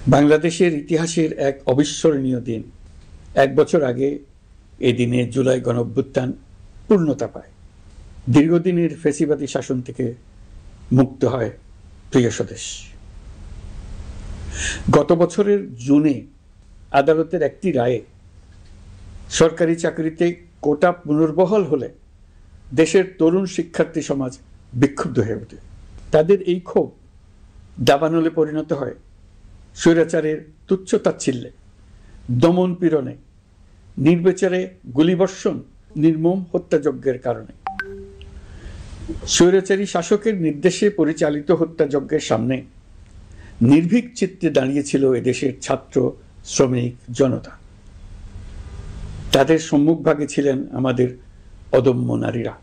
বাংলাদেশের ইতিহাসের এক অবিস্মরণীয় দিন। এক বছর আগে এই দিনে জুলাই গণঅভ্যুত্থান পূর্ণতা পায়। দীর্ঘদিনের ফ্যাসিবাদী শাসন থেকে মুক্ত হয় প্রিয় স্বদেশ। গত বছরের জুনে আদালতের একটি রায়ে সরকারি চাকরিতে কোটা পুনর্বহাল হলে দেশের তরুণ শিক্ষার্থী সমাজ বিক্ষুব্ধ হয়ে ওঠে। তাদের এই ক্ষোভ দাবানলে পরিণত হয় স্বৈরাচারের তুচ্ছ-তাচ্ছিল্যে, দমন পীড়নে, নির্বিচারে গুলিবর্ষণ, নির্মম হত্যাযজ্ঞের কারণে। স্বৈরাচারী শাসকের নির্দেশে পরিচালিত হত্যাযজ্ঞের সামনে নির্ভীক চিত্তে দাঁড়িয়েছিল এদেশের ছাত্র, শ্রমিক, জনতা। তাদের সম্মুখভাগে ছিলেন আমাদের অদম্য নারীরা।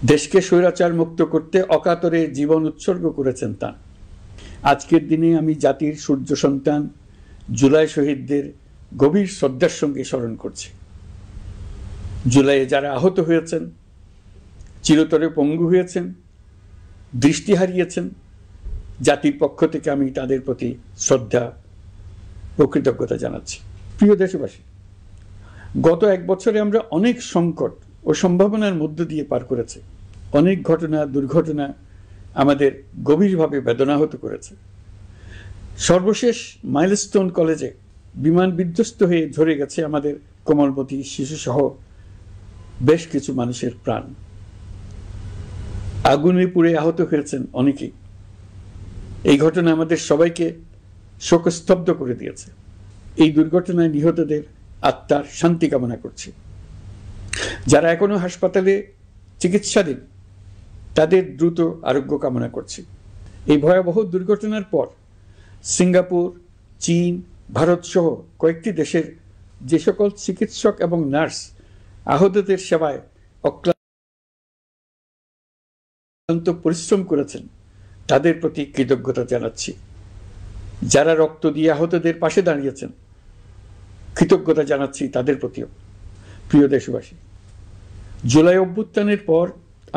দেশকে স্বৈরাচার মুক্ত করতে অকাতরে জীবন উৎসর্গ করেছেন তাঁরা। আজকের দিনে আমি জাতির সূর্য সন্তান জুলাই শহীদদের গভীর শ্রদ্ধার সঙ্গে স্মরণ করছি। জুলাইয়ে যারা আহত হয়েছেন, চিরতরে পঙ্গু হয়েছেন, দৃষ্টি হারিয়েছেন, জাতির পক্ষ থেকে আমি তাদের প্রতি শ্রদ্ধা ও কৃতজ্ঞতা জানাচ্ছি। প্রিয় দেশবাসী, গত এক বছরে আমরা অনেক সংকট ও সম্ভাবনার মধ্য দিয়ে পার করেছি। অনেক ঘটনা, দুর্ঘটনা আমাদের গভীরভাবে বেদনাহত করেছে। সর্বশেষ মাইলস্টোন কলেজে বিমান বিধ্বস্ত হয়ে ঝরে গেছে আমাদের কোমলমতি শিশুসহ বেশ কিছু মানুষের প্রাণ। আগুনে পুড়ে আহত হয়েছেন অনেকেই। এই ঘটনা আমাদের সবাইকে শোকস্তব্ধ করে দিয়েছে। এই দুর্ঘটনায় নিহতদের আত্মার শান্তি কামনা করছি। যারা এখনো হাসপাতালে চিকিৎসাধীন তাদের দ্রুত আরোগ্য কামনা করছি। এই ভয়াবহ দুর্ঘটনার পর সিঙ্গাপুর, চীন, ভারত সহ কয়েকটি দেশের যে সকল চিকিৎসক এবং নার্স আহতদের সেবায় অক্লান্ত পরিশ্রম করেছেন তাদের প্রতি কৃতজ্ঞতা জানাচ্ছি। যারা রক্ত দিয়ে আহতদের পাশে দাঁড়িয়েছেন কৃতজ্ঞতা জানাচ্ছি তাদের প্রতিও। প্রিয় দেশবাসী, জুলাই অভ্যুত্থানের পর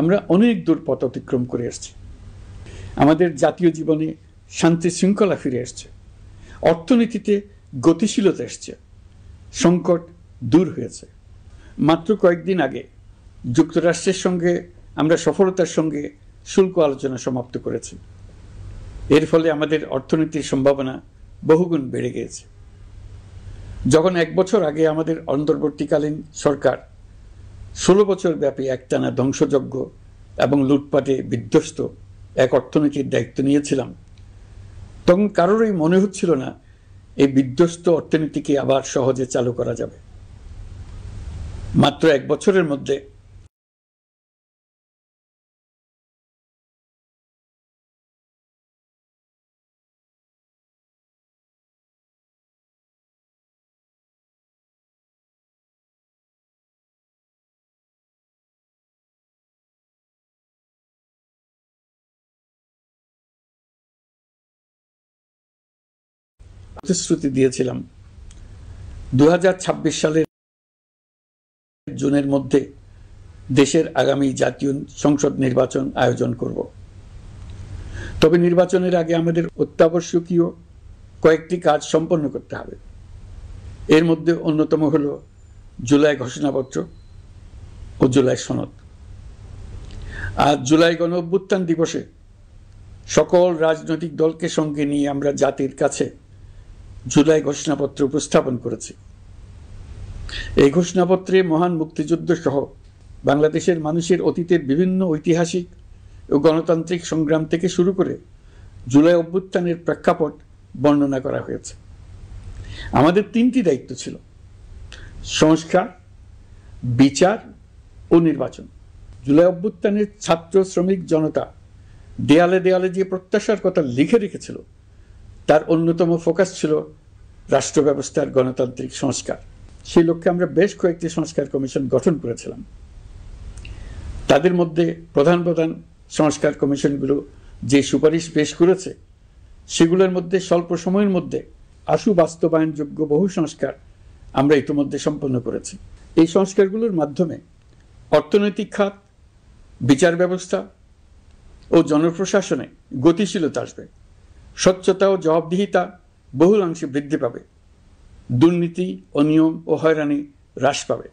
আমরা অনেক দূর পথ অতিক্রম করে এসেছি। আমাদের জাতীয় জীবনে শান্তি শৃঙ্খলা ফিরে এসছে, অর্থনীতিতে গতিশীলতা এসছে, সংকট দূর হয়েছে। মাত্র কয়েকদিন আগে যুক্তরাষ্ট্রের সঙ্গে আমরা সফলতার সঙ্গে শুল্ক আলোচনা সমাপ্ত করেছি। এর ফলে আমাদের অর্থনীতির সম্ভাবনা বহুগুণ বেড়ে গিয়েছে। যখন এক বছর আগে আমাদের অন্তর্বর্তীকালীন সরকার 16 বছর ব্যাপী একটানা ধ্বংসযজ্ঞ এবং লুটপাটে বিধ্বস্ত এক অর্থনীতির দায়িত্ব নিয়েছিলাম, তখন কারোরই মনে হচ্ছিল না এই বিধ্বস্ত অর্থনীতিকে আবার সহজে চালু করা যাবে। মাত্র এক বছরের মধ্যে প্রতিশ্রুতি দিয়েছিলাম 2026 সালের জুনের মধ্যে দেশের আগামী জাতীয় সংসদ নির্বাচন আয়োজন করব। তবে নির্বাচনের আগে আমাদের অত্যাবশ্যকীয় কয়েকটি কাজ সম্পন্ন করতে হবে। এর মধ্যে অন্যতম হল জুলাই ঘোষণাপত্র ও জুলাই সনদ। আজ জুলাই গণঅভ্যুত্থান দিবসে সকল রাজনৈতিক দলকে সঙ্গে নিয়ে আমরা জাতির কাছে জুলাই ঘোষণাপত্র উপস্থাপন করেছি। এই ঘোষণাপত্রে মহান মুক্তিযুদ্ধ সহ বাংলাদেশের মানুষের অতীতের বিভিন্ন ঐতিহাসিক ও গণতান্ত্রিক সংগ্রাম থেকে শুরু করে জুলাই অভ্যুত্থানের প্রেক্ষাপট বর্ণনা করা হয়েছে। আমাদের 3টি দায়িত্ব ছিল: সংস্কার, বিচার ও নির্বাচন। জুলাই অভ্যুত্থানের ছাত্র, শ্রমিক, জনতা দেয়ালে দেয়ালে যে প্রত্যাশার কথা লিখে রেখেছিল তার অন্যতম ফোকাস ছিল রাষ্ট্র ব্যবস্থার গণতান্ত্রিক সংস্কার। সেই লক্ষ্যে আমরা বেশ কয়েকটি সংস্কার কমিশন গঠন করেছিলাম। তাদের মধ্যে প্রধান প্রধান সংস্কার কমিশনগুলো যে সুপারিশ পেশ করেছে সেগুলোর মধ্যে স্বল্প সময়ের মধ্যে আশু বাস্তবায়নযোগ্য বহু সংস্কার আমরা ইতিমধ্যে সম্পন্ন করেছি। এই সংস্কারগুলোর মাধ্যমে অর্থনৈতিক খাত, বিচার ব্যবস্থা ও জনপ্রশাসনে গতিশীলতা আসবে। স্বচ্ছতা ও জবাবদিহিতা বহুলাংশে বৃদ্ধি পাবে, দুর্নীতি, অনিয়ম ও হয়রানি হ্রাস পাবে।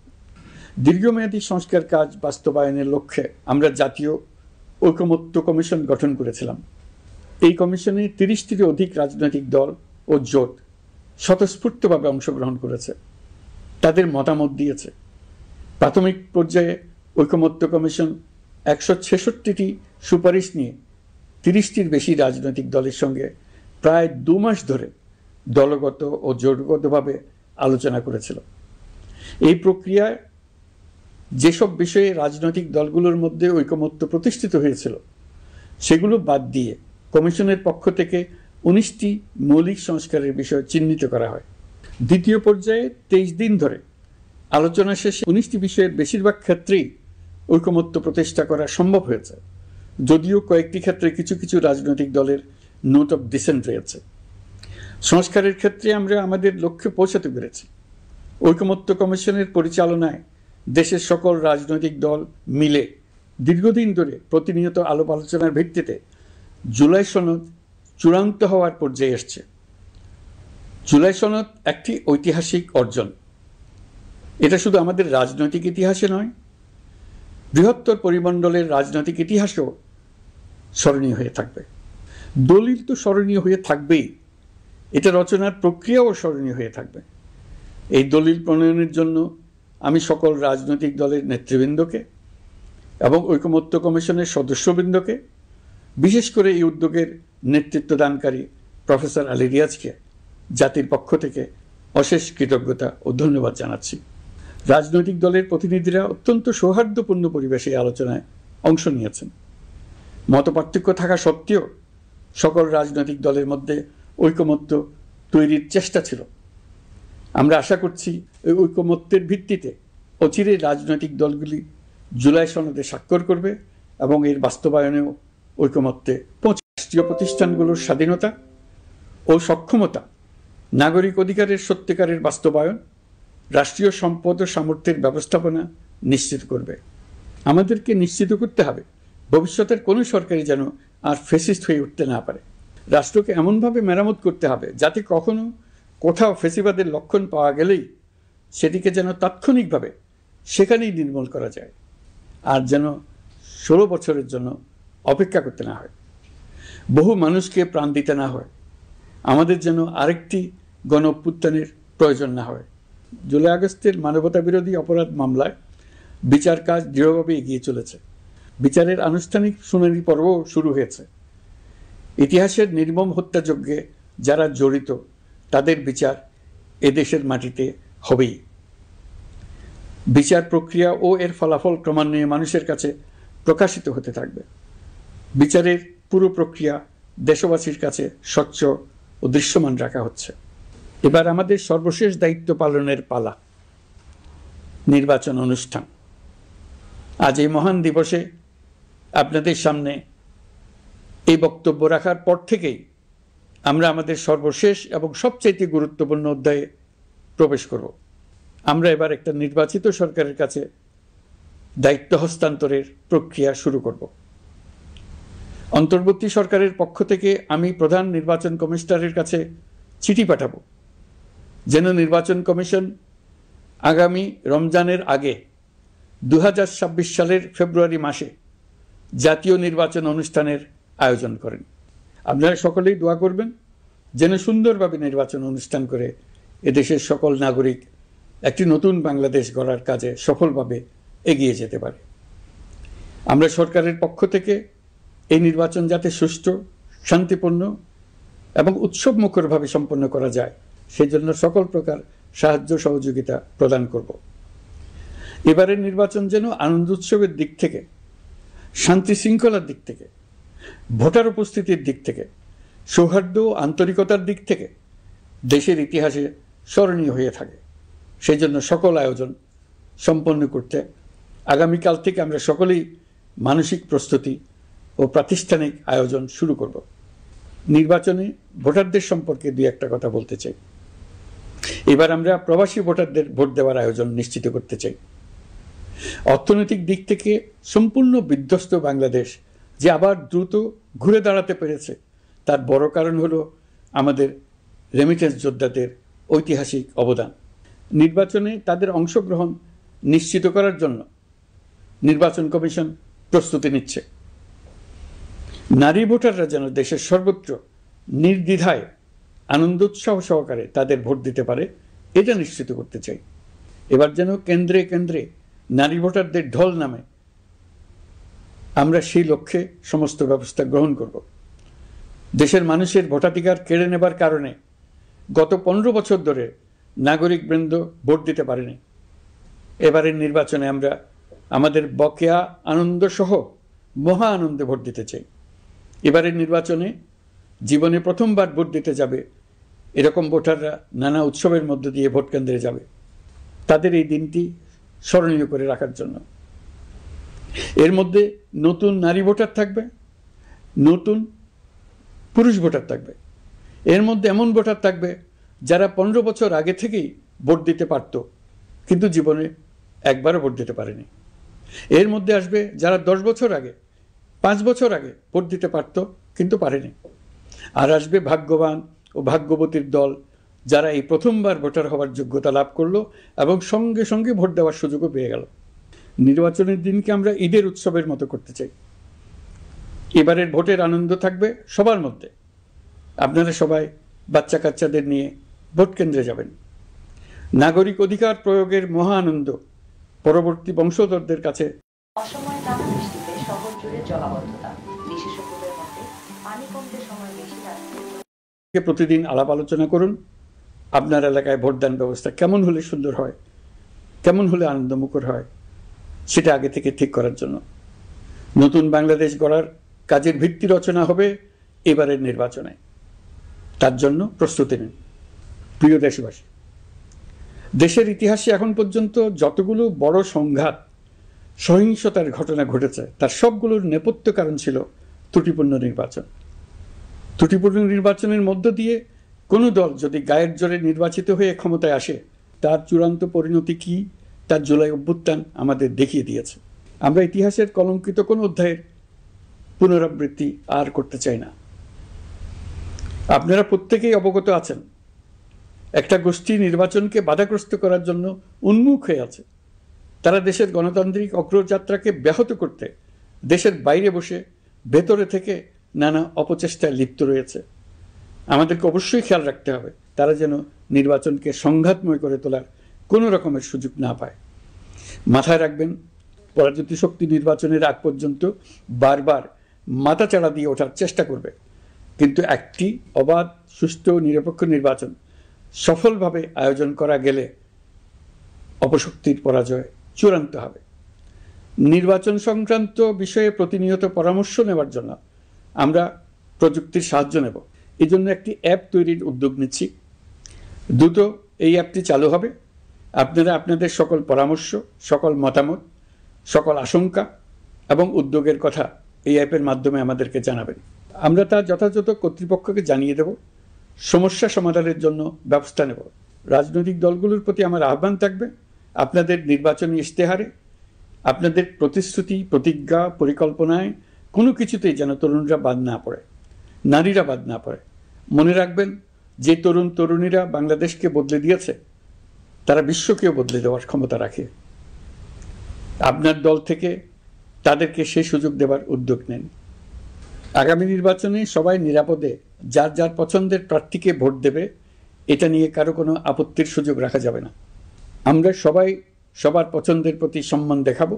দীর্ঘমেয়াদী সংস্কার কাজ বাস্তবায়নের লক্ষ্যে আমরা জাতীয় ঐকমত্য কমিশন গঠন করেছিলাম। এই কমিশনে 30টিরও অধিক রাজনৈতিক দল ও জোট স্বতঃস্ফূর্তভাবে অংশগ্রহণ করেছে, তাদের মতামত দিয়েছে। প্রাথমিক পর্যায়ে ঐকমত্য কমিশন 166টি সুপারিশ নিয়ে 30টির বেশি রাজনৈতিক দলের সঙ্গে প্রায় 2 মাস ধরে দলগত ও জোটগতভাবে আলোচনা করেছিল। এই প্রক্রিয়ায় যেসব বিষয়ে রাজনৈতিক দলগুলোর মধ্যে ঐকমত্য প্রতিষ্ঠিত হয়েছিল সেগুলো বাদ দিয়ে কমিশনের পক্ষ থেকে 19টি মৌলিক সংস্কারের বিষয় চিহ্নিত করা হয়। দ্বিতীয় পর্যায়ে 23 দিন ধরে আলোচনা শেষে 19টি বিষয়ের বেশিরভাগ ক্ষেত্রেই ঐকমত্য প্রতিষ্ঠা করা সম্ভব হয়েছে, যদিও কয়েকটি ক্ষেত্রে কিছু কিছু রাজনৈতিক দলের নোট অফ ডিসেন্ট রয়েছে। সংস্কারের ক্ষেত্রে আমরা আমাদের লক্ষ্যে পৌঁছাতে পেরেছি। ঐকমত্য কমিশনের পরিচালনায় দেশের সকল রাজনৈতিক দল মিলে দীর্ঘদিন ধরে প্রতিনিয়ত আলাপ আলোচনার ভিত্তিতে জুলাই সনদ চূড়ান্ত হওয়ার পর্যায়ে এসছে। জুলাই সনদ একটি ঐতিহাসিক অর্জন। এটা শুধু আমাদের রাজনৈতিক ইতিহাসে নয়, বৃহত্তর পরিমণ্ডলের রাজনৈতিক ইতিহাসেও স্মরণীয় হয়ে থাকবে। দলিল তো স্মরণীয় হয়ে থাকবেই, এটা রচনার প্রক্রিয়াও স্মরণীয় হয়ে থাকবে। এই দলিল প্রণয়নের জন্য আমি সকল রাজনৈতিক দলের নেতৃবৃন্দকে এবং ঐকমত্য কমিশনের সদস্যবৃন্দকে, বিশেষ করে এই উদ্যোগের নেতৃত্ব দানকারী প্রফেসর আলী রিয়াজকে জাতির পক্ষ থেকে অশেষ কৃতজ্ঞতা ও ধন্যবাদ জানাচ্ছি। রাজনৈতিক দলের প্রতিনিধিরা অত্যন্ত সৌহার্দ্যপূর্ণ পরিবেশে আলোচনায় অংশ নিয়েছেন। মতপার্থক্য থাকা সত্ত্বেও সকল রাজনৈতিক দলের মধ্যে ঐকমত্য তৈরির চেষ্টা ছিল। আমরা আশা করছি এই ঐকমত্যের ভিত্তিতে অচিরে রাজনৈতিক দলগুলি জুলাই সনদে স্বাক্ষর করবে এবং এর বাস্তবায়নেও ঐকমত্যে পৌঁছে। রাষ্ট্রীয় প্রতিষ্ঠানগুলোর স্বাধীনতা ও সক্ষমতা, নাগরিক অধিকারের সত্যিকারের বাস্তবায়ন, রাষ্ট্রীয় সম্পদ ও সামর্থ্যের ব্যবস্থাপনা নিশ্চিত করবে। আমাদেরকে নিশ্চিত করতে হবে ভবিষ্যতের কোনো সরকারই যেন আর ফ্যাসিস্ট হয়ে উঠতে না পারে। রাষ্ট্রকে এমনভাবে মেরামত করতে হবে যাতে কখনো কোথাও ফ্যাসিবাদের লক্ষণ পাওয়া গেলেই সেটিকে যেন তাৎক্ষণিকভাবে সেখানেই নির্মূল করা যায়, আর যেন 16 বছরের জন্য অপেক্ষা করতে না হয়, বহু মানুষকে প্রাণ দিতে না হয়, আমাদের যেন আরেকটি গণ অভ্যুত্থানের প্রয়োজন না হয়। জুলাই আগস্টের মানবতা বিরোধী অপরাধ মামলায় বিচার কাজ দৃঢ়ভাবে এগিয়ে চলেছে। বিচারের আনুষ্ঠানিক শুনানি পর্বও শুরু হয়েছে। ইতিহাসের নির্মম হত্যাযজ্ঞে যারা জড়িত তাদের বিচার এদেশের মাটিতে হবেই। বিচার প্রক্রিয়া ও এর ফলাফল ক্রমান্বয়ে মানুষের কাছে প্রকাশিত হতে থাকবে। বিচারের পুরো প্রক্রিয়া দেশবাসীর কাছে স্বচ্ছ ও দৃশ্যমান রাখা হচ্ছে। এবার আমাদের সর্বশেষ দায়িত্ব পালনের পালা, নির্বাচন অনুষ্ঠান। আজ এই মহান দিবসে আপনাদের সামনে এই বক্তব্য রাখার পর থেকেই আমরা আমাদের সর্বশেষ এবং সবচেয়ে গুরুত্বপূর্ণ অধ্যায়ে প্রবেশ করব। আমরা এবার একটা নির্বাচিত সরকারের কাছে দায়িত্ব হস্তান্তরের প্রক্রিয়া শুরু করব। অন্তর্বর্তী সরকারের পক্ষ থেকে আমি প্রধান নির্বাচন কমিশনারের কাছে চিঠি পাঠাবো যেন নির্বাচন কমিশন আগামী রমজানের আগে 2026 সালের ফেব্রুয়ারি মাসে জাতীয় নির্বাচন অনুষ্ঠানের আয়োজন করেন। আপনারা সকলেই দোয়া করবেন যেন সুন্দরভাবে নির্বাচন অনুষ্ঠান করে এদেশের সকল নাগরিক একটি নতুন বাংলাদেশ গড়ার কাজে সফলভাবে এগিয়ে যেতে পারে। আমরা সরকারের পক্ষ থেকে এই নির্বাচন যাতে সুষ্ঠু, শান্তিপূর্ণ এবং উৎসবমুখরভাবে সম্পন্ন করা যায় সেজন্য সকল প্রকার সাহায্য সহযোগিতা প্রদান করব। এবারের নির্বাচন যেন আনন্দ উৎসবের দিক থেকে, শান্তি শৃঙ্খলার দিক থেকে, ভোটার উপস্থিতির দিক থেকে, সৌহার্দ্য ও আন্তরিকতার দিক থেকে দেশের ইতিহাসে স্মরণীয় হয়ে থাকে। সেই জন্য সকল আয়োজন সম্পন্ন করতে আগামীকাল থেকে আমরা সকলেই মানসিক প্রস্তুতি ও প্রাতিষ্ঠানিক আয়োজন শুরু করব। নির্বাচনে ভোটারদের সম্পর্কে দুই একটা কথা বলতে চাই। এবার আমরা প্রবাসী ভোটারদের ভোট দেওয়ার আয়োজন নিশ্চিত করতে চাই। অর্থনৈতিক দিক থেকে সম্পূর্ণ বিধ্বস্ত বাংলাদেশ যে আবার দ্রুত ঘুরে দাঁড়াতে পেরেছে তার বড় কারণ হলো আমাদের রেমিটেন্স যোদ্ধাদের ঐতিহাসিক অবদান। নির্বাচনে তাদের অংশগ্রহণ নিশ্চিত করার জন্য নির্বাচন কমিশন প্রস্তুতি নিচ্ছে। নারী ভোটাররা যেন দেশের সর্বত্র নির্দ্বিধায় আনন্দোৎসাহ সহকারে তাদের ভোট দিতে পারে, এটা নিশ্চিত করতে চাই। এবার যেন কেন্দ্রে কেন্দ্রে নারী ভোটারদের ঢল নামে, আমরা সেই লক্ষ্যে সমস্ত ব্যবস্থা গ্রহণ করব। দেশের মানুষের ভোটাধিকার কেড়ে নেবার কারণে গত 15 বছর ধরে নাগরিকবৃন্দ ভোট দিতে পারেনি। এবারের নির্বাচনে আমরা আমাদের বকেয়া আনন্দ সহ মহা আনন্দে ভোট দিতে চাই। এবারের নির্বাচনে জীবনে প্রথমবার ভোট দিতে যাবে এরকম ভোটাররা নানা উৎসবের মধ্য দিয়ে ভোট কেন্দ্রে যাবে, তাদের এই দিনটি স্মরণীয় করে রাখার জন্য। এর মধ্যে নতুন নারী ভোটার থাকবে, নতুন পুরুষ ভোটার থাকবে, এর মধ্যে এমন ভোটার থাকবে যারা 15 বছর আগে থেকেই ভোট দিতে পারত কিন্তু জীবনে একবারও ভোট দিতে পারেনি। এর মধ্যে আসবে যারা 10 বছর আগে, 5 বছর আগে ভোট দিতে পারত কিন্তু পারেনি। আর আসবে ভাগ্যবান ও ভাগ্যবতীর দল, যারা এই প্রথমবার ভোটার হওয়ার যোগ্যতা লাভ করলো এবং সঙ্গে সঙ্গে ভোট দেওয়ার সুযোগও পেয়ে গেল। নির্বাচনের দিনকে আমরা ঈদের উৎসবের মতো করতে চাই। এবারের ভোটের আনন্দ থাকবে সবার মধ্যে। আপনারা সবাই বাচ্চা কাচ্চাদের নিয়ে ভোট কেন্দ্রে যাবেন। নাগরিক অধিকার প্রয়োগের মহা আনন্দ পরবর্তী বংশধরদের কাছে। অসময়ে টানা বৃষ্টিতে শহর জুড়ে জলাবদ্ধতা, বিশেষজ্ঞদের মতে পানি কমতে সময় বেশি লাগবে। প্রতিদিন আলাপ আলোচনা করুন আপনার এলাকায় ভোটদান ব্যবস্থা কেমন হলে সুন্দর হয়, কেমন হলে আনন্দমুখর হয়, সেটা আগে থেকে ঠিক করার জন্য। নতুন বাংলাদেশ গড়ার কাজের ভিত্তি রচনা হবে এবারের নির্বাচনে, তার জন্য প্রস্তুতি নিন। প্রিয় দেশবাসী, দেশের ইতিহাসে এখন পর্যন্ত যতগুলো বড় সংঘাত, সহিংসতার ঘটনা ঘটেছে তার সবগুলোর নেপথ্য কারণ ছিল ত্রুটিপূর্ণ নির্বাচন। ত্রুটিপূর্ণ নির্বাচনের মধ্য দিয়ে কোনো দল যদি গায়ের জোরে নির্বাচিত হয়ে ক্ষমতায় আসে, তার চূড়ান্ত পরিণতি কি তার জুলাই অভ্যুত্থান আমাদের দেখিয়ে দিয়েছে। আমরা ইতিহাসের কলঙ্কিত কোনো অধ্যায়ের পুনরাবৃত্তি আর করতে চাই না। আপনারা প্রত্যেকেই অবগত আছেন, একটা গোষ্ঠী নির্বাচনকে বাধাগ্রস্ত করার জন্য উন্মুখ হয়ে আছে। তারা দেশের গণতান্ত্রিক অগ্রযাত্রাকে ব্যাহত করতে দেশের বাইরে বসে ভেতরে থেকে নানা অপচেষ্টায় লিপ্ত রয়েছে। আমাদেরকে অবশ্যই খেয়াল রাখতে হবে তারা যেন নির্বাচনকে সংঘাতময় করে তোলার কোনো রকমের সুযোগ না পায়। মাথায় রাখবেন, পরাজিত শক্তি নির্বাচনের আগ পর্যন্ত বারবার মাথাচাড়া দিয়ে ওঠার চেষ্টা করবে, কিন্তু একটি অবাধ, সুষ্ঠু, নিরপেক্ষ নির্বাচন সফলভাবে আয়োজন করা গেলে অপশক্তির পরাজয় চূড়ান্ত হবে। নির্বাচন সংক্রান্ত বিষয়ে প্রতিনিয়ত পরামর্শ নেওয়ার জন্য আমরা প্রযুক্তির সাহায্য নেব। এই জন্য একটি অ্যাপ তৈরির উদ্যোগ নিচ্ছি। দ্রুত এই অ্যাপটি চালু হবে। আপনারা আপনাদের সকল পরামর্শ, সকল মতামত, সকল আশঙ্কা এবং উদ্যোগের কথা এই অ্যাপের মাধ্যমে আমাদেরকে জানাবেন। আমরা তা যথাযথ কর্তৃপক্ষকে জানিয়ে দেব, সমস্যা সমাধানের জন্য ব্যবস্থা নেব। রাজনৈতিক দলগুলোর প্রতি আমার আহ্বান থাকবে, আপনাদের নির্বাচনী ইশতেহারে, আপনাদের প্রতিশ্রুতি, প্রতিজ্ঞা, পরিকল্পনায় কোনো কিছুতেই যেন তরুণরা বাদ না পড়ে, নারীরা বাদ না পড়ে। মনে রাখবেন, যে তরুণ তরুণীরা বাংলাদেশকে বদলে দিয়েছে তারা বিশ্বকেও বদলে দেওয়ার ক্ষমতা রাখে। আপনার দল থেকে তাদেরকে সেই সুযোগ দেওয়ার উদ্যোগ নেন। আগামী নির্বাচনে সবাই নিরাপদে যার যার পছন্দের প্রার্থীকে ভোট দেবে, এটা নিয়ে কারো কোনো আপত্তির সুযোগ রাখা যাবে না। আমরা সবাই সবার পছন্দের প্রতি সম্মান দেখাবো,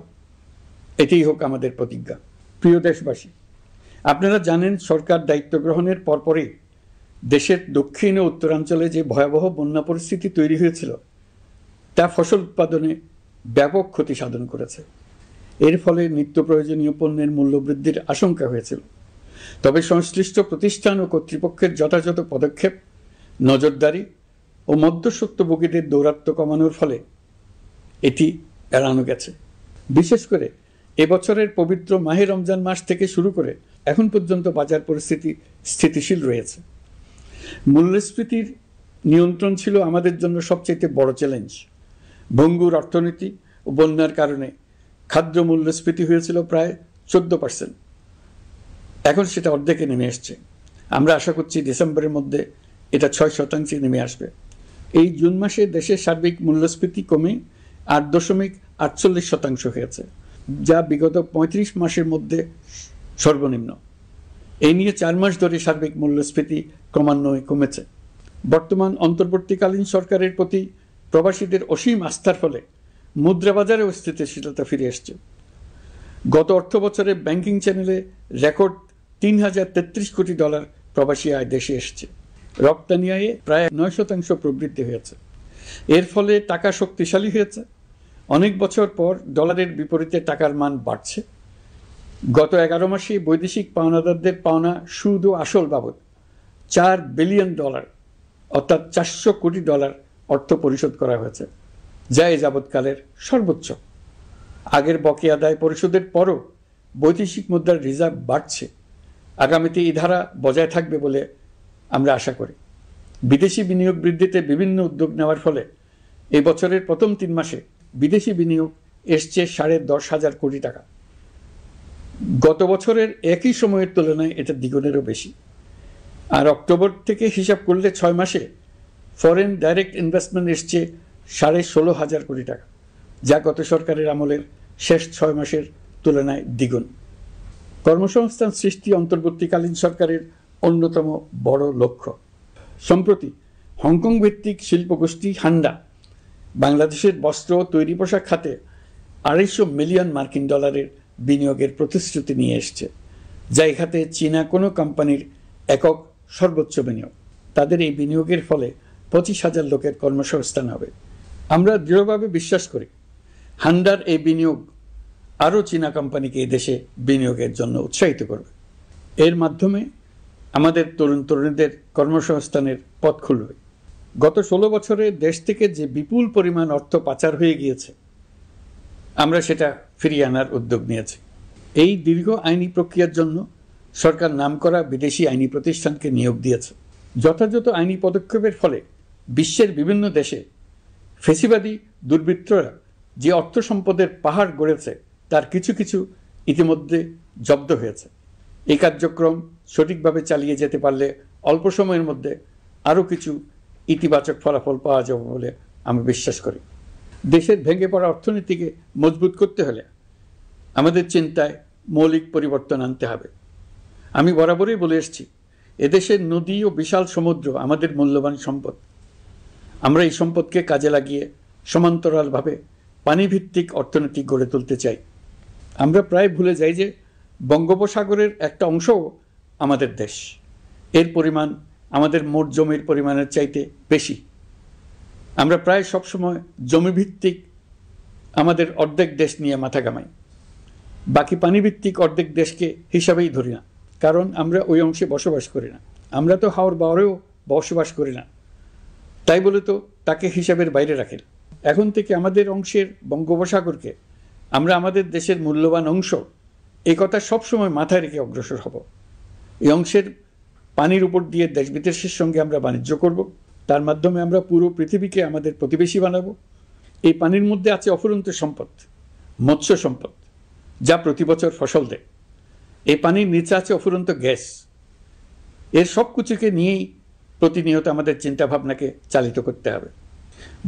এটাই হোক আমাদের প্রতিজ্ঞা। প্রিয় দেশবাসী, আপনারা জানেন সরকার দায়িত্ব গ্রহণের পরপরই দেশের দক্ষিণ ও উত্তরাঞ্চলে যে ভয়াবহ বন্যা পরিস্থিতি তৈরি হয়েছিল তা ফসল উৎপাদনে ব্যাপক ক্ষতি সাধন করেছে। এর ফলে নিত্য প্রয়োজনীয় পণ্যের মূল্যবৃদ্ধির আশঙ্কা হয়েছিল। তবে সংশ্লিষ্ট প্রতিষ্ঠান ও কর্তৃপক্ষের যথাযথ পদক্ষেপ, নজরদারি ও মধ্যস্বত্বভোগীদের দৌরাত্ম্য কমানোর ফলে এটি এড়ানো গেছে। বিশেষ করে এবছরের পবিত্র মাহে রমজান মাস থেকে শুরু করে এখন পর্যন্ত বাজার পরিস্থিতি স্থিতিশীল রয়েছে। মূল্যস্ফীতির নিয়ন্ত্রণ ছিল আমাদের জন্য সবচেয়ে বড় চ্যালেঞ্জ। ভঙ্গুর অর্থনীতি ও বন্যার কারণে খাদ্য মূল্যস্ফীতি হয়েছিল প্রায় 14%। এখন সেটা অর্ধেকে নেমে এসছে। আমরা আশা করছি ডিসেম্বরের মধ্যে এটা 6% নেমে আসবে। এই জুন মাসে দেশের সার্বিক মূল্যস্ফীতি কমে 8.48% হয়েছে, যা বিগত 35 মাসের মধ্যে সর্বনিম্ন। এই নিয়ে 4 মাস ধরে সার্বিক মূল্যস্ফীতি ক্রমান্বয়ে কমেছে। বর্তমান অন্তর্বর্তীকালীন সরকারের প্রতি প্রবাসীদের অসীম আস্থার ফলে মুদ্রাবাজারেও স্থিতিশীলতা ফিরে এসছে। গত অর্থ বছরে ব্যাংকিং চ্যানেলে রেকর্ড $3033 কোটি প্রবাসী আয় দেশে এসছে। রপ্তানি আয়ে প্রায় 9% প্রবৃদ্ধি হয়েছে। এর ফলে টাকা শক্তিশালী হয়েছে। অনেক বছর পর ডলারের বিপরীতে টাকার মান বাড়ছে। গত 11 মাসে বৈদেশিক পাওনাদারদের পাওনা সুদ ও আসল বাবদ $4 বিলিয়ন অর্থাৎ $400 কোটি অর্থ পরিশোধ করা হয়েছে, যা এ যাবৎকালের সর্বোচ্চ। আগের বকেয়া আদায় পরিশোধের পরও বৈদেশিক মুদ্রার রিজার্ভ বাড়ছে। আগামীতে এই ধারা বজায় থাকবে বলে আমরা আশা করি। বিদেশি বিনিয়োগ বৃদ্ধিতে বিভিন্ন উদ্যোগ নেওয়ার ফলে এই বছরের প্রথম 3 মাসে বিদেশি বিনিয়োগ এসছে $10,500 কোটি। গত বছরের একই সময়ের তুলনায় এটা দ্বিগুণেরও বেশি। আর অক্টোবর থেকে হিসাব করলে 6 মাসে ফরেন ডাইরেক্ট ইনভেস্টমেন্ট এসছে $16,500 কোটি, যা গত সরকারের আমলের শেষ 6 মাসের তুলনায় দ্বিগুণ। কর্মসংস্থান সৃষ্টি অন্তর্বর্তীকালীন সরকারের অন্যতম বড় লক্ষ্য। সম্প্রতি হংকং ভিত্তিক শিল্পগোষ্ঠী হান্ডা বাংলাদেশের বস্ত্র ও তৈরি পোশাক খাতে $250 মিলিয়ন বিনিয়োগের প্রতিশ্রুতি নিয়ে এসছে, যা এই খাতে চীনা কোনো কোম্পানির একক সর্বোচ্চ বিনিয়োগ। তাদের এই বিনিয়োগের ফলে 25,000 লোকের কর্মসংস্থান হবে। আমরা দৃঢ়ভাবে বিশ্বাস করি হান্ডার এই বিনিয়োগ আরও চীনা কোম্পানিকে এই দেশে বিনিয়োগের জন্য উৎসাহিত করবে। এর মাধ্যমে আমাদের তরুণ তরুণীদের কর্মসংস্থানের পথ খুলবে। গত 16 বছরে দেশ থেকে যে বিপুল পরিমাণ অর্থ পাচার হয়ে গিয়েছে, আমরা সেটা ফিরিয়ে আনার উদ্যোগ নিয়েছি। এই দীর্ঘ আইনি প্রক্রিয়ার জন্য সরকার নামকরা বিদেশি আইনি প্রতিষ্ঠানকে নিয়োগ দিয়েছে। যথাযথ আইনি পদক্ষেপের ফলে বিশ্বের বিভিন্ন দেশে ফেসিবাদী দুর্বৃত্তরা যে অর্থ সম্পদের পাহাড় গড়েছে তার কিছু কিছু ইতিমধ্যে জব্দ হয়েছে। এই কার্যক্রম সঠিকভাবে চালিয়ে যেতে পারলে অল্প সময়ের মধ্যে আরও কিছু ইতিবাচক ফলাফল পাওয়া যাবে বলে আমি বিশ্বাস করি। দেশের ভেঙে পড়া অর্থনীতিকে মজবুত করতে হলে আমাদের চিন্তায় মৌলিক পরিবর্তন আনতে হবে। আমি বরাবরই বলে এসেছি, এদেশের নদী ও বিশাল সমুদ্র আমাদের মূল্যবান সম্পদ। আমরা এই সম্পদকে কাজে লাগিয়ে সমান্তরালভাবে পানিভিত্তিক অর্থনীতি গড়ে তুলতে চাই। আমরা প্রায় ভুলে যাই যে বঙ্গোপসাগরের একটা অংশও আমাদের দেশ। এর পরিমাণ আমাদের মোট জমির পরিমাণের চাইতে বেশি। আমরা প্রায় সবসময় জমিভিত্তিক আমাদের অর্ধেক দেশ নিয়ে মাথা ঘামাই, বাকি পানিভিত্তিক অর্ধেক দেশকে হিসাবেই ধরি না, কারণ আমরা ওই অংশে বসবাস করি না। আমরা তো হাওর বাওরেও বসবাস করি না, তাই বলে তো তাকে হিসাবের বাইরে রাখেন। এখন থেকে আমাদের অংশের বঙ্গোপসাগরকে আমরা আমাদের দেশের মূল্যবান অংশ, এই কথা সবসময় মাথায় রেখে অগ্রসর হব। এই অংশের পানির উপর দিয়ে দেশ বিদেশের সঙ্গে আমরা বাণিজ্য করব। তার মাধ্যমে আমরা পুরো পৃথিবীকে আমাদের প্রতিবেশী বানাবো। এই পানির মধ্যে আছে অফুরন্ত সম্পদ, মৎস্য সম্পদ, যা প্রতি বছর ফসল দেয়। এই পানির নিচে আছে অফুরন্ত গ্যাস। এর সব কিছুকে নিয়েই প্রতিনিয়ত আমাদের চিন্তাভাবনাকে চালিত করতে হবে।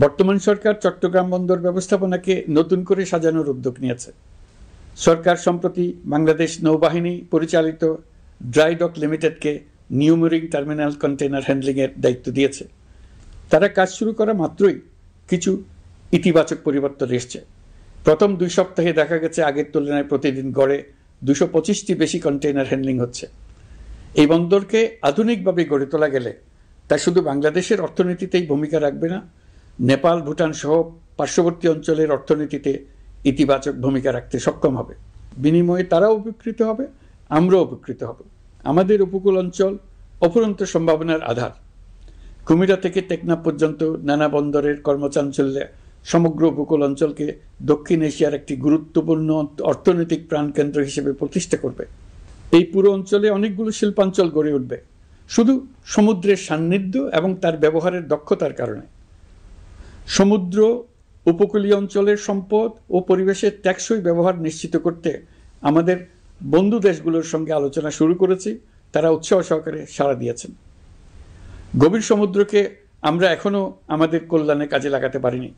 বর্তমান সরকার চট্টগ্রাম বন্দর ব্যবস্থাপনাকে নতুন করে সাজানোর উদ্যোগ নিয়েছে। সরকার সম্প্রতি বাংলাদেশ নৌবাহিনী পরিচালিত ড্রাই ডক লিমিটেডকে নিউ মেরিন টার্মিনাল কন্টেইনার হ্যান্ডলিংয়ের দায়িত্ব দিয়েছে। তারা কাজ শুরু করা মাত্রই কিছু ইতিবাচক পরিবর্তন এসছে। প্রথম 2 সপ্তাহে দেখা গেছে আগের তুলনায় প্রতিদিন গড়ে 225টি বেশি কন্টেইনার হ্যান্ডলিং হচ্ছে। এই বন্দরকে আধুনিকভাবে গড়ে তোলা গেলে তা শুধু বাংলাদেশের অর্থনীতিতেই ভূমিকা রাখবে না, নেপাল, ভুটান সহ পার্শ্ববর্তী অঞ্চলের অর্থনীতিতে ইতিবাচক ভূমিকা রাখতে সক্ষম হবে। বিনিময়ে তারাও উপকৃত হবে, আমরাও উপকৃত হব। আমাদের উপকূল অঞ্চল অফুরন্ত সম্ভাবনার আধার। কুমিরা থেকে টেকনাফ পর্যন্ত নানা বন্দরের কর্মচাঞ্চল্যে সমগ্র উপকূল অঞ্চলকে দক্ষিণ এশিয়ার একটি গুরুত্বপূর্ণ অর্থনৈতিক প্রাণকেন্দ্র হিসেবে প্রতিষ্ঠা করবে। এই পুরো অঞ্চলে অনেকগুলো শিল্পাঞ্চল গড়ে উঠবে শুধু সমুদ্রের সান্নিধ্য এবং তার ব্যবহারের দক্ষতার কারণে। সমুদ্র উপকূলীয় অঞ্চলের সম্পদ ও পরিবেশের টেকসই ব্যবহার নিশ্চিত করতে আমাদের বন্ধু দেশগুলোর সঙ্গে আলোচনা শুরু করেছি। তারা উৎসাহ সহকারে সাড়া দিয়েছেন। গভীর সমুদ্রকে আমরা এখনো আমাদের কল্যাণে কাজে লাগাতে পারিনি।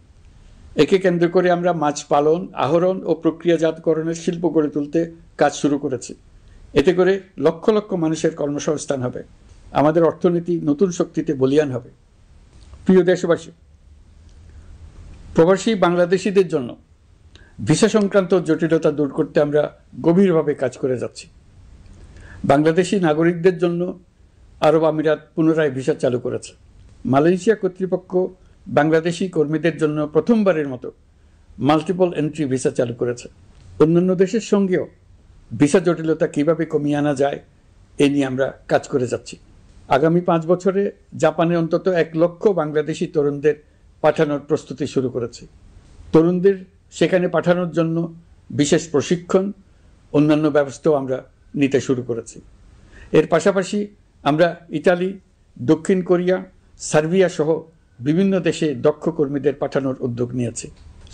একে কেন্দ্র করে আমরা মাছ পালন, আহরণ ও প্রক্রিয়াজাতকরণের শিল্প গড়ে তুলতে কাজ শুরু করেছি। এতে করে লক্ষ লক্ষ মানুষের কর্মসংস্থান হবে, আমাদের অর্থনীতি নতুন শক্তিতে বলীয়ান হবে। প্রিয় দেশবাসী, প্রবাসী বাংলাদেশিদের জন্য ভিসা সংক্রান্ত জটিলতা দূর করতে আমরা গভীরভাবে কাজ করে যাচ্ছি। বাংলাদেশি নাগরিকদের জন্য আরব আমিরাত পুনরায় ভিসা চালু করেছে। মালয়েশিয়া কর্তৃপক্ষ বাংলাদেশি কর্মীদের জন্য প্রথমবারের মতো মাল্টিপল এন্ট্রি ভিসা চালু করেছে। অন্যান্য দেশের সঙ্গেও ভিসা জটিলতা কিভাবে কমিয়ে আনা যায় এ নিয়ে আমরা কাজ করে যাচ্ছি। আগামী 5 বছরে জাপানে অন্তত 1 লক্ষ বাংলাদেশি তরুণদের পাঠানোর প্রস্তুতি শুরু করেছে। তরুণদের সেখানে পাঠানোর জন্য বিশেষ প্রশিক্ষণ, অন্যান্য ব্যবস্থাও আমরা নিতে শুরু করেছি। এর পাশাপাশি আমরা ইতালি, দক্ষিণ কোরিয়া, সার্বিয়া সহ বিভিন্ন দেশে দক্ষ কর্মীদের পাঠানোর উদ্যোগ নিয়েছি।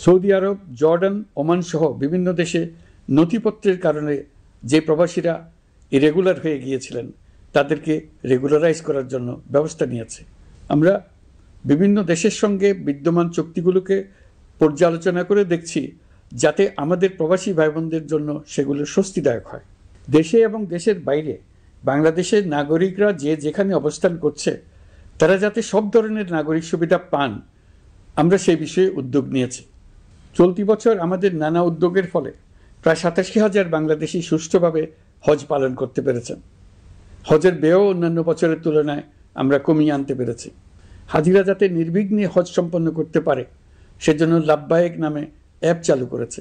সৌদি আরব, জর্ডান, ওমান সহ বিভিন্ন দেশে নথিপত্রের কারণে যে প্রবাসীরা ইরেগুলার হয়ে গিয়েছিলেন তাদেরকে রেগুলারাইজ করার জন্য ব্যবস্থা নিয়েছে। আমরা বিভিন্ন দেশের সঙ্গে বিদ্যমান চুক্তিগুলোকে পর্যালোচনা করে দেখছি যাতে আমাদের প্রবাসী ভাই বোনদের জন্য সেগুলো স্বস্তিদায়ক হয়। দেশে এবং দেশের বাইরে বাংলাদেশের নাগরিকরা যে যেখানে অবস্থান করছে তারা যাতে সব ধরনের নাগরিক সুবিধা পান, আমরা সেই বিষয়ে উদ্যোগ নিয়েছি। চলতি বছর আমাদের নানা উদ্যোগের ফলে প্রায় 87,000 বাংলাদেশি সুষ্ঠুভাবে হজ পালন করতে পেরেছেন। হজের ব্যয়ও অন্যান্য বছরের তুলনায় আমরা কমিয়ে আনতে পেরেছি। হাজিরা যাতে নির্বিঘ্নে হজ সম্পন্ন করতে পারে সেজন্য লাব্বায়েক নামে অ্যাপ চালু করেছে,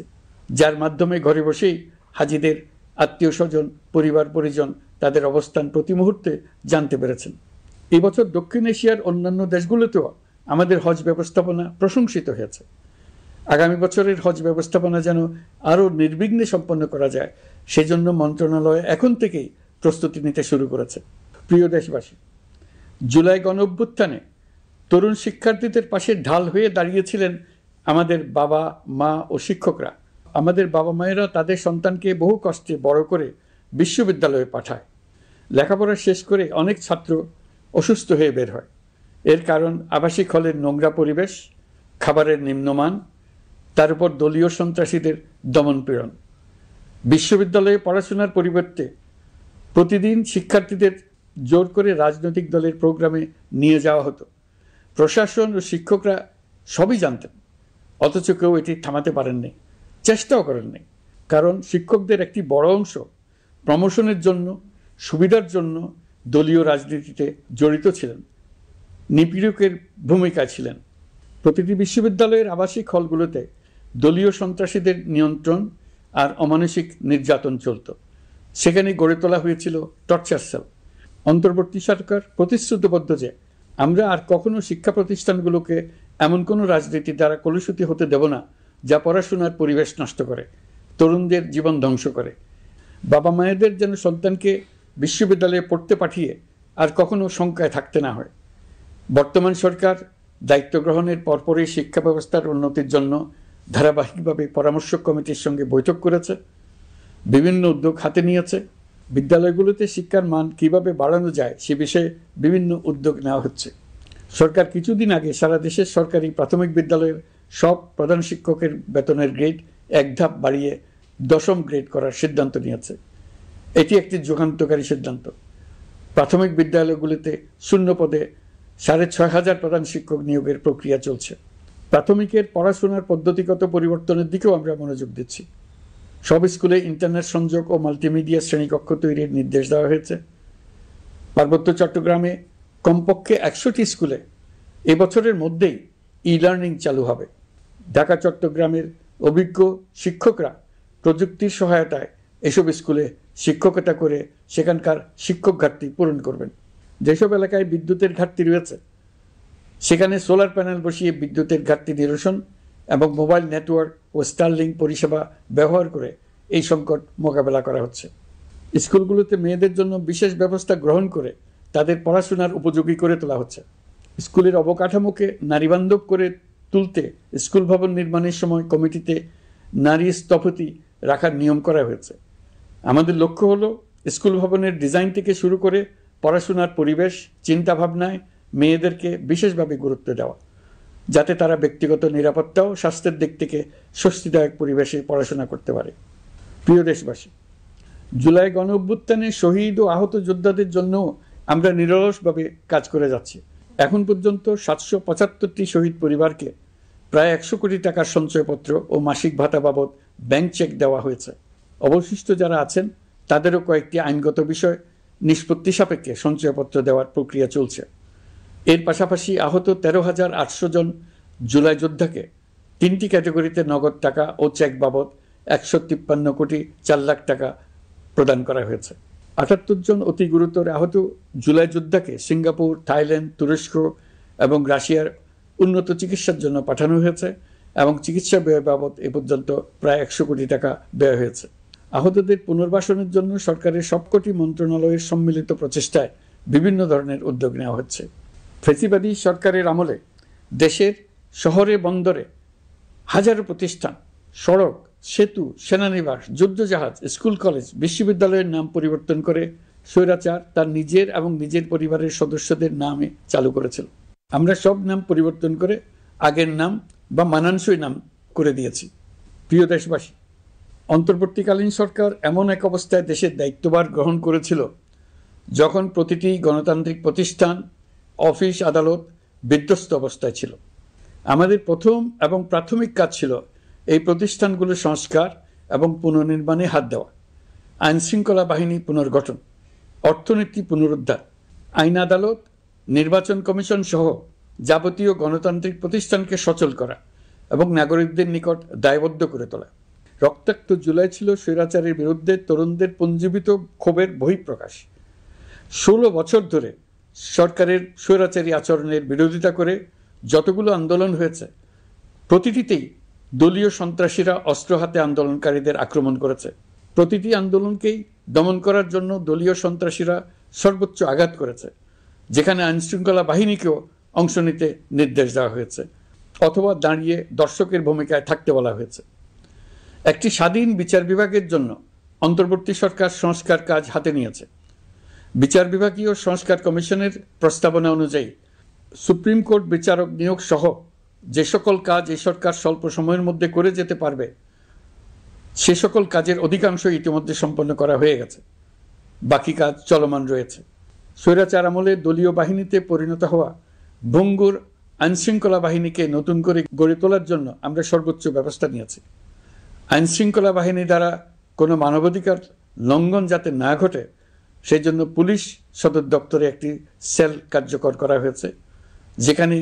যার মাধ্যমে ঘরে বসেই হাজিদের আত্মীয় স্বজন, পরিবার পরিজন তাদের অবস্থান প্রতি মুহূর্তে জানতে পেরেছেন। এই বছর দক্ষিণ এশিয়ার অন্যান্য দেশগুলোতেও আমাদের হজ ব্যবস্থাপনা প্রশংসিত হয়েছে। আগামী বছরের হজ ব্যবস্থাপনা যেন আরও নির্বিঘ্নে সম্পন্ন করা যায় সেজন্য মন্ত্রণালয় এখন থেকেই প্রস্তুতি নিতে শুরু করেছে। প্রিয় দেশবাসী, জুলাই গণঅভ্যুত্থানে তরুণ শিক্ষার্থীদের পাশে ঢাল হয়ে দাঁড়িয়েছিলেন আমাদের বাবা মা ও শিক্ষকরা। আমাদের বাবা মায়েরা তাদের সন্তানকে বহু কষ্টে বড় করে বিশ্ববিদ্যালয়ে পাঠায়। লেখাপড়া শেষ করে অনেক ছাত্র অসুস্থ হয়ে বের হয়। এর কারণ আবাসিক হলের নোংরা পরিবেশ, খাবারের নিম্নমান, তার উপর দলীয় সন্ত্রাসীদের দমনপীড়ন। বিশ্ববিদ্যালয়ে পড়াশোনার পরিবর্তে প্রতিদিন শিক্ষার্থীদের জোর করে রাজনৈতিক দলের প্রোগ্রামে নিয়ে যাওয়া হতো। প্রশাসন ও শিক্ষকরা সবই জানতেন, অথচ কেউ এটি থামাতে পারেননি, চেষ্টাও করেননি। কারণ শিক্ষকদের একটি বড় অংশ প্রমোশনের জন্য, সুবিধার জন্য দলীয় রাজনীতিতে জড়িত ছিলেন, নিপীড়কের ভূমিকায় ছিলেন। প্রতিটি বিশ্ববিদ্যালয়ের আবাসিক হলগুলোতে দলীয় সন্ত্রাসীদের নিয়ন্ত্রণ আর অমানসিক নির্যাতন চলত। সেখানে গড়ে তোলা হয়েছিল টর্চার সেল। অন্তর্বর্তী সরকার প্রতিশ্রুতিবদ্ধ যে আমরা আর কখনো শিক্ষা প্রতিষ্ঠানগুলোকে এমন কোনো রাজনীতি দ্বারা কলুষিত হতে দেব না যা পড়াশোনার পরিবেশ নষ্ট করে, তরুণদের জীবন ধ্বংস করে। বাবা মায়েদের যেন সন্তানকে বিশ্ববিদ্যালয়ে পড়তে পাঠিয়ে আর কখনো শঙ্কায় থাকতে না হয়। বর্তমান সরকার দায়িত্ব গ্রহণের পরপরই শিক্ষা ব্যবস্থার উন্নতির জন্য ধারাবাহিকভাবে পরামর্শ কমিটির সঙ্গে বৈঠক করেছে, বিভিন্ন উদ্যোগ হাতে নিয়েছে। বিদ্যালয়গুলোতে শিক্ষার মান কিভাবে বাড়ানো যায় সে বিষয়ে বিভিন্ন উদ্যোগ নেওয়া হচ্ছে। সরকার কিছুদিন আগে সারা দেশের সরকারি প্রাথমিক বিদ্যালয়ের সব প্রধান শিক্ষকের বেতনের গ্রেড 1 ধাপ বাড়িয়ে 10ম গ্রেড করার সিদ্ধান্ত নিয়েছে। এটি একটি যুগান্তকারী সিদ্ধান্ত। প্রাথমিক বিদ্যালয়গুলিতে শূন্য পদে 6,500 প্রধান শিক্ষক নিয়োগের প্রক্রিয়া চলছে। প্রাথমিকের পড়াশোনার পদ্ধতিগত পরিবর্তনের দিকেও আমরা মনোযোগ দিচ্ছি। সব স্কুলে ইন্টারনেট সংযোগ ও মাল্টিমিডিয়া শ্রেণীকক্ষ তৈরির নির্দেশ দেওয়া হয়েছে। পার্বত্য চট্টগ্রামে কমপক্ষে 100টি স্কুলে এবছরের মধ্যেই ই-লার্নিং চালু হবে। ঢাকা চট্টগ্রামের অভিজ্ঞ শিক্ষকরা প্রযুক্তির সহায়তায় এসব স্কুলে শিক্ষকতা করে সেখানকার শিক্ষক ঘাটতি পূরণ করবেন। যেসব এলাকায় বিদ্যুতের ঘাটতি রয়েছে সেখানে সোলার প্যানেল বসিয়ে বিদ্যুতের ঘাটতি নিরসন এবং মোবাইল নেটওয়ার্ক ও স্টারলিংক পরিষেবা ব্যবহার করে এই সংকট মোকাবেলা করা হচ্ছে। স্কুলগুলোতে মেয়েদের জন্য বিশেষ ব্যবস্থা গ্রহণ করে তাদের পড়াশোনার উপযোগী করে তোলা হচ্ছে। স্কুলের অবকাঠামোকে নারীবান্ধব করে তুলতে স্কুল ভবন নির্মাণের সময় কমিটিতে নারী স্থপতি রাখার নিয়ম করা হয়েছে। আমাদের লক্ষ্য হলো স্কুল ভবনের ডিজাইন থেকে শুরু করে পড়াশোনার পরিবেশ, চিন্তাভাবনায় মেয়েদেরকে বিশেষভাবে গুরুত্ব দেওয়া, যাতে তারা ব্যক্তিগত নিরাপত্তা ও স্বাস্থ্যের দিক থেকে স্বস্তিদায়ক পরিবেশে পড়াশোনা করতে পারে। প্রিয় দেশবাসী, জুলাই গণ অভ্যুত্থানে শহীদ ও আহত যোদ্ধাদের জন্য আমরা নিরলসভাবে কাজ করে যাচ্ছি। এখন পর্যন্ত 775টি শহীদ পরিবারকে প্রায় 100 কোটি টাকার সঞ্চয়পত্র ও মাসিক ভাতা বাবদ ব্যাংক চেক দেওয়া হয়েছে। অবশিষ্ট যারা আছেন তাদেরও কয়েকটি আইনগত বিষয় নিষ্পত্তি সাপেক্ষে সঞ্চয়পত্র দেওয়ার প্রক্রিয়া চলছে। এর পাশাপাশি আহত 13,800 জন জুলাই যোদ্ধাকে 3টি ক্যাটাগরিতে নগদ টাকা ও চেক বাবদ 153 কোটি 4 লাখ টাকা প্রদান করা হয়েছে। 78 জন অতি গুরুতর আহত জুলাই যোদ্ধাকে সিঙ্গাপুর, থাইল্যান্ড, তুরস্ক এবং রাশিয়ার উন্নত চিকিৎসার জন্য পাঠানো হয়েছে এবং চিকিৎসা ব্যয় বাবদ এ পর্যন্ত প্রায় 100 কোটি টাকা ব্যয় হয়েছে। আহতদের পুনর্বাসনের জন্য সরকারের সবকটি মন্ত্রণালয়ের সম্মিলিত প্রচেষ্টায় বিভিন্ন ধরনের উদ্যোগ নেওয়া হচ্ছে। ফ্যাসিবাদী সরকারের আমলে দেশের শহরে বন্দরে হাজারো প্রতিষ্ঠান, সড়ক, সেতু, সেনানিবাস, যুদ্ধজাহাজ, স্কুল, কলেজ, বিশ্ববিদ্যালয়ের নাম পরিবর্তন করে স্বৈরাচার তার নিজের এবং নিজের পরিবারের সদস্যদের নামে চালু করেছিল। আমরা সব নাম পরিবর্তন করে আগের নাম বা মানানসই নাম করে দিয়েছি। প্রিয় দেশবাসী, অন্তর্বর্তীকালীন সরকার এমন এক অবস্থায় দেশের দায়িত্বভার গ্রহণ করেছিল যখন প্রতিটি গণতান্ত্রিক প্রতিষ্ঠান, অফিস, আদালত বিধ্বস্ত অবস্থায় ছিল। আমাদের প্রথম এবং প্রাথমিক কাজ ছিল এই প্রতিষ্ঠানগুলোর সংস্কার এবং পুনর্নির্মাণে হাত দেওয়া, আইনশৃঙ্খলা বাহিনী পুনর্গঠন, অর্থনীতি পুনরুদ্ধার, আইন আদালত, নির্বাচন কমিশন সহ যাবতীয় গণতান্ত্রিক প্রতিষ্ঠানকে সচল করা এবং নাগরিকদের নিকট দায়বদ্ধ করে তোলা। রক্তাক্ত জুলাই ছিল স্বৈরাচারের বিরুদ্ধে তরুণদের পুঞ্জীবিত ক্ষোভের বহিঃপ্রকাশ। 16 বছর ধরে সরকারের স্বৈরাচারী আচরণের বিরোধিতা করে যতগুলো আন্দোলন হয়েছে, প্রতিটিতেই দলীয় সন্ত্রাসীরা অস্ত্র হাতে আন্দোলনকারীদের আক্রমণ করেছে। প্রতিটি আন্দোলনকেই দমন করার জন্য দলীয় সন্ত্রাসীরা সর্বোচ্চ আঘাত করেছে, যেখানে আইনশৃঙ্খলা বাহিনীকেও অংশ নিতে নির্দেশ দেওয়া হয়েছে অথবা দাঁড়িয়ে দর্শকের ভূমিকায় থাকতে বলা হয়েছে। একটি স্বাধীন বিচার বিভাগের জন্য অন্তর্বর্তী সরকার সংস্কার কাজ হাতে নিয়েছে। বিচার বিভাগীয় সংস্কার কমিশনের প্রস্তাবনা অনুযায়ী সুপ্রিম কোর্ট বিচারক নিয়োগ সহ যে সকল কাজ এই সরকার স্বল্প সময়ের মধ্যে করে যেতে পারবে, সে সকল কাজের অধিকাংশ ইতিমধ্যে সম্পন্ন করা হয়ে গেছে। বাকি কাজ চলমান রয়েছে। স্বৈরাচার আমলে দলীয় বাহিনীতে পরিণত হওয়া ভঙ্গুর আইনশৃঙ্খলা বাহিনীকে নতুন করে গড়ে তোলার জন্য আমরা সর্বোচ্চ ব্যবস্থা নিয়েছি। আইনশৃঙ্খলা বাহিনী দ্বারা কোনো মানবাধিকার লঙ্ঘন যাতে না ঘটে, সেই জন্য পুলিশ সদর দপ্তরে একটি সেল কার্যকর করা হয়েছে, যেখানে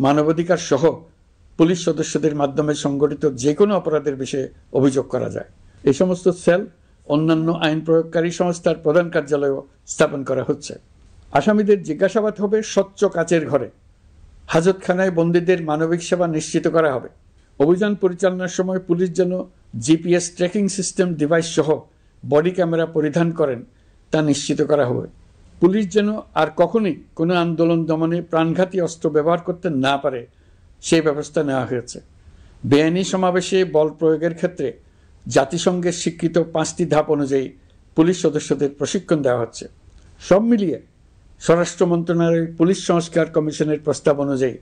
মানবাধিকার সহ পুলিশ সদস্যদের মাধ্যমে সংগঠিত যে কোনো অপরাধের বিষয়ে অভিযোগ করা যায়। এই সমস্ত সেল অন্যান্য আইন প্রয়োগকারী সংস্থার প্রধান কার্যালয়ও স্থাপন করা হচ্ছে। আসামিদের জিজ্ঞাসাবাদ হবে স্বচ্ছ কাচের ঘরে। হাজতখানায় বন্দীদের মানবিক সেবা নিশ্চিত করা হবে। অভিযান পরিচালনার সময় পুলিশ যেন জিপিএস ট্র্যাকিং সিস্টেম ডিভাইস সহ বডি ক্যামেরা পরিধান করেন তা নিশ্চিত করা হবে। পুলিশ যেন আর কখনোই কোনো আন্দোলন দমনে প্রাণঘাতী অস্ত্র ব্যবহার করতে না পারে, সেই ব্যবস্থা নেওয়া হয়েছে। বেআইনি সমাবেশে বল প্রয়োগের ক্ষেত্রে জাতিসংঘের স্বীকৃত 5টি ধাপ অনুযায়ী পুলিশ সদস্যদের প্রশিক্ষণ দেওয়া হচ্ছে। সব মিলিয়ে স্বরাষ্ট্র মন্ত্রণালয়ের পুলিশ সংস্কার কমিশনের প্রস্তাব অনুযায়ী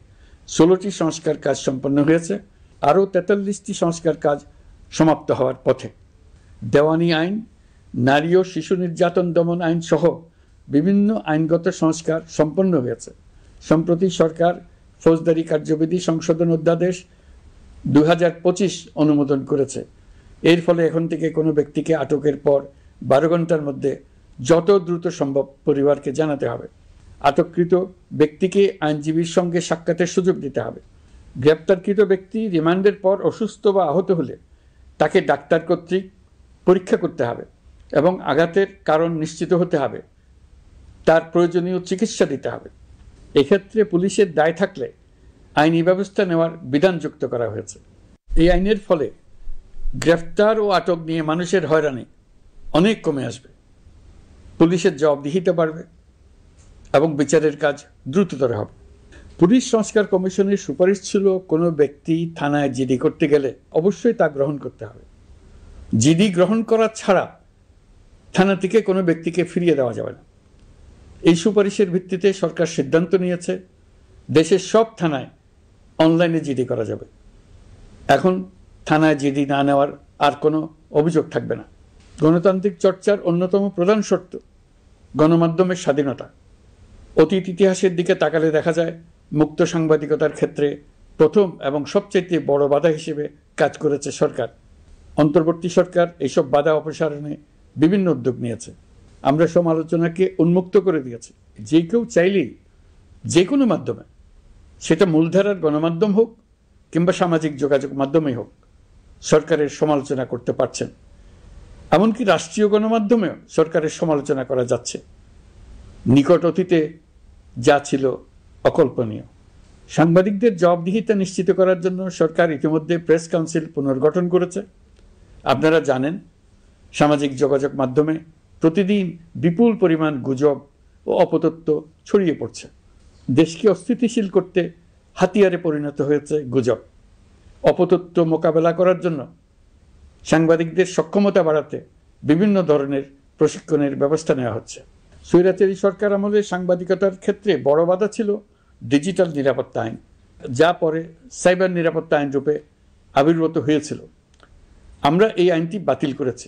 16টি সংস্কার কাজ সম্পন্ন হয়েছে। আরও 43টি সংস্কার কাজ সমাপ্ত হওয়ার পথে। দেওয়ানি আইন, নারী ও শিশু নির্যাতন দমন আইন সহ বিভিন্ন আইনগত সংস্কার সম্পন্ন হয়েছে। সম্প্রতি সরকার ফৌজদারি কার্যবিধি সংশোধন অধ্যাদেশ 2025 অনুমোদন করেছে। এর ফলে এখন থেকে কোনো ব্যক্তিকে আটকের পর 12 ঘন্টার মধ্যে যত দ্রুত সম্ভব পরিবারকে জানাতে হবে। আটককৃত ব্যক্তিকে আইনজীবীর সঙ্গে সাক্ষাতের সুযোগ দিতে হবে। গ্রেপ্তারকৃত ব্যক্তি রিমান্ডের পর অসুস্থ বা আহত হলে তাকে ডাক্তার কর্তৃক পরীক্ষা করতে হবে এবং আঘাতের কারণ নিশ্চিত হতে হবে। তার প্রয়োজনীয় চিকিৎসা দিতে হবে। এক্ষেত্রে পুলিশের দায় থাকলে আইনি ব্যবস্থা নেওয়ার বিধান যুক্ত করা হয়েছে। এই আইনের ফলে গ্রেফতার ও আটক নিয়ে মানুষের হয়রানি অনেক কমে আসবে, পুলিশের জবাবদিহিতা বাড়বে এবং বিচারের কাজ দ্রুততর হবে। পুলিশ সংস্কার কমিশনের সুপারিশ ছিল কোনো ব্যক্তি থানায় জিডি করতে গেলে অবশ্যই তা গ্রহণ করতে হবে। জিডি গ্রহণ করা ছাড়া থানা থেকে কোনো ব্যক্তিকে ফিরিয়ে দেওয়া যাবে না। এই সুপারিশের ভিত্তিতে সরকার সিদ্ধান্ত নিয়েছে দেশের সব থানায় অনলাইনে জিডি করা যাবে। এখন থানায় জিডি না নেওয়ার আর কোনো অভিযোগ থাকবে না। গণতান্ত্রিক চর্চার অন্যতম প্রধান শর্ত গণমাধ্যমের স্বাধীনতা। অতীত ইতিহাসের দিকে তাকালে দেখা যায় মুক্ত সাংবাদিকতার ক্ষেত্রে প্রথম এবং সবচেয়ে বড় বাধা হিসেবে কাজ করেছে সরকার। অন্তর্বর্তী সরকার এইসব বাধা অপসারণে বিভিন্ন উদ্যোগ নিয়েছে। আমরা সমালোচনাকে উন্মুক্ত করে দিয়েছি। যে কেউ চাইলেই যে কোনো মাধ্যমে, সেটা মূলধারার গণমাধ্যম হোক কিংবা সামাজিক যোগাযোগ মাধ্যমেই হোক, সরকারের সমালোচনা করতে পারছেন। এমনকি রাষ্ট্রীয় গণমাধ্যমেও সরকারের সমালোচনা করা যাচ্ছে। নিকট অতীতে যা ছিল অকল্পনীয়। সাংবাদিকদের জবাবদিহিতা নিশ্চিত করার জন্য সরকার ইতিমধ্যে প্রেস কাউন্সিল পুনর্গঠন করেছে। আপনারা জানেন, সামাজিক যোগাযোগ মাধ্যমে প্রতিদিন বিপুল পরিমাণ গুজব ও অপতথ্য ছড়িয়ে পড়ছে। দেশকে অস্থিতিশীল করতে হাতিয়ারে পরিণত হয়েছে গুজব। অপতথ্য মোকাবেলা করার জন্য সাংবাদিকদের সক্ষমতা বাড়াতে বিভিন্ন ধরনের প্রশিক্ষণের ব্যবস্থা নেওয়া হচ্ছে। স্বৈরাচারী সরকার আমলে সাংবাদিকতার ক্ষেত্রে বড় বাধা ছিল ডিজিটাল নিরাপত্তা আইন, যা পরে সাইবার নিরাপত্তা আইন রূপে আবির্ভূত হয়েছিল। আমরা এই আইনটি বাতিল করেছি।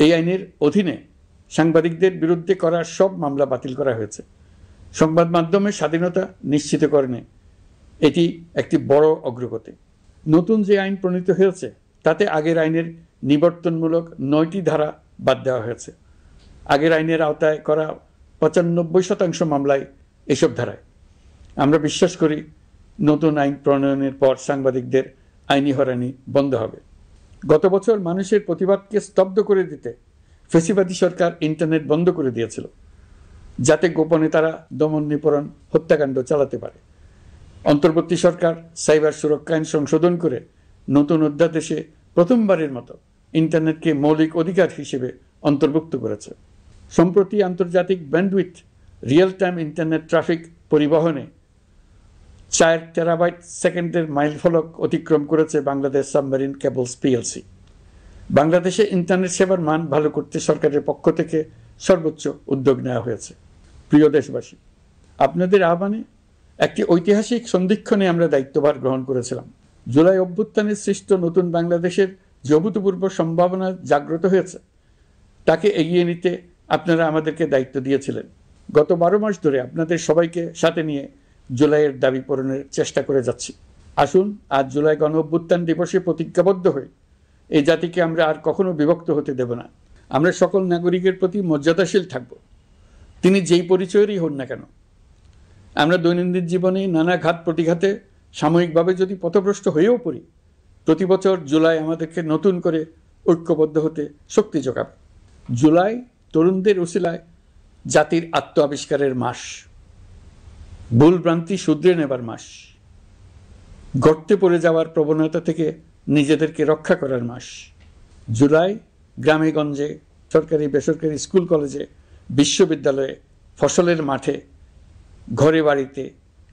এই আইনের অধীনে সাংবাদিকদের বিরুদ্ধে করা সব মামলা বাতিল করা হয়েছে। সংবাদ মাধ্যমের স্বাধীনতা নিশ্চিতকরণে এটি একটি বড় অগ্রগতি। নতুন যে আইন প্রণীত হয়েছে তাতে আগের আইনের নিবর্তনমূলক 9টি ধারা বাদ দেওয়া হয়েছে। আগের আইনের আওতায় করা 95% মামলায় এসব ধারায়। আমরা বিশ্বাস করি নতুন আইন প্রণয়নের পর সাংবাদিকদের আইনি হয়রানি বন্ধ হবে। গত বছর মানুষের প্রতিবাদকে স্তব্ধ করে দিতে ফ্যাসিবাদী সরকার ইন্টারনেট বন্ধ করে দিয়েছিল, যাতে গোপনে তারা দমন নিপীড়ন হত্যাকাণ্ড চালাতে পারে। অন্তর্বর্তী সরকার সাইবার সুরক্ষা আইন সংশোধন করে নতুন অধ্যাদেশে প্রথমবারের মতো ইন্টারনেটকে মৌলিক অধিকার হিসেবে অন্তর্ভুক্ত করেছে। সম্প্রতি আন্তর্জাতিক bandwidth real time internet traffic পরিবহনে 4 টেরাবাইট সেকেন্ডের মাইলফলক অতিক্রম করেছে বাংলাদেশ সাবমেরিন কেবলস পিএলসি। বাংলাদেশে ইন্টারনেট সেবার মান ভালো করতে সরকারের পক্ষ থেকে সর্বোচ্চ উদ্যোগ নেওয়া হয়েছে। প্রিয় দেশবাসী, আপনাদের আহ্বানে একটি ঐতিহাসিক সন্ধিক্ষণে আমরা দায়িত্বভার গ্রহণ করেছিলাম। জুলাই অভ্যুত্থানে সৃষ্ট নতুন বাংলাদেশের যে অভূতপূর্ব সম্ভাবনা জাগ্রত হয়েছে, তাকে এগিয়ে নিতে আপনারা আমাদেরকে দায়িত্ব দিয়েছিলেন। গত 12 মাস ধরে আপনাদের সবাইকে সাথে নিয়ে জুলাইয়ের দাবি পূরণের চেষ্টা করে যাচ্ছি। আসুন আজ জুলাই গণ অভ্যুত্থান দিবসে প্রতিজ্ঞাবদ্ধ হই এই জাতিকে আমরা আর কখনো বিভক্ত হতে দেব না। আমরা সকল নাগরিকের প্রতি মর্যাদাশীল থাকব, তিনি যেই পরিচয়েরই হন না কেন। আমরা দৈনন্দিন জীবনে নানা ঘাত প্রতিঘাতে সাময়িকভাবে যদি পথভ্রষ্ট হয়েও পড়ি, প্রতি বছর জুলাই আমাদেরকে নতুন করে ঐক্যবদ্ধ হতে শক্তি যোগাবে। জুলাই তরুণদের উসিলায় জাতির আত্ম আবিষ্কারের মাস, ভুল ভ্রান্তি শুধরে নেবার মাস, গর্তে পড়ে যাওয়ার প্রবণতা থেকে নিজেদেরকে রক্ষা করার মাস। জুলাই গ্রামে গঞ্জে, সরকারি বেসরকারি স্কুল কলেজে, বিশ্ববিদ্যালয়ে, ফসলের মাঠে, ঘরে বাড়িতে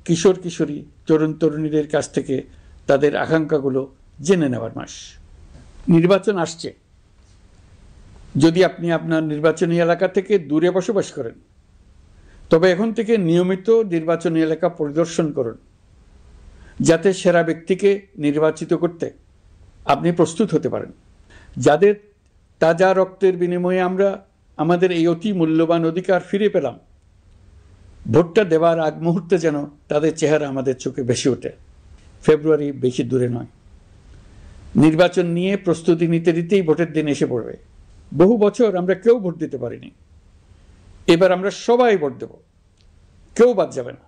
কিশোর কিশোরী তরুণ তরুণীদের কাছ থেকে তাদের আকাঙ্ক্ষাগুলো জেনে নেওয়ার মাস। নির্বাচন আসছে। যদি আপনি আপনার নির্বাচনী এলাকা থেকে দূরে বসবাস করেন, তবে এখন থেকে নিয়মিত নির্বাচনী এলাকা পরিদর্শন করুন, যাতে সেরা ব্যক্তিকে নির্বাচিত করতে আপনি প্রস্তুত হতে পারেন। যাদের তাজা রক্তের বিনিময়ে আমরা আমাদের এই অতি মূল্যবান অধিকার ফিরে পেলাম, ভোটটা দেওয়ার আগ মুহূর্তে যেন তাদের চেহারা আমাদের চোখে ভেসে ওঠে। ফেব্রুয়ারি বেশি দূরে নয়। নির্বাচন নিয়ে প্রস্তুতি নিতে নিতেই ভোটের দিন এসে পড়বে। বহু বছর আমরা কেউ ভোট দিতে পারিনি। এবার আমরা সবাই ভোট দেব, কেউ বাদ যাবে না।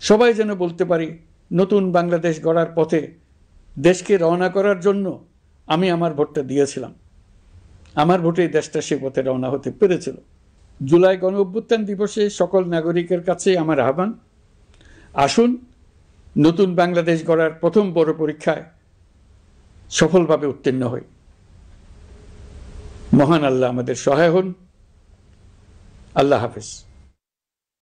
সবাই যেন বলতে পারি, নতুন বাংলাদেশ গড়ার পথে দেশকে রওনা করার জন্য আমি আমার ভোটটা দিয়েছিলাম। আমার ভোটে দেশটা সে পথে রওনা হতে পেরেছিল। জুলাই গণ অভ্যুত্থান দিবসে সকল নাগরিকের কাছে আমার আহ্বান, আসুন নতুন বাংলাদেশ গড়ার প্রথম বড় পরীক্ষায় সফলভাবে উত্তীর্ণ হই। মহান আল্লাহ আমাদের সহায় হন। আল্লাহ হাফেজ।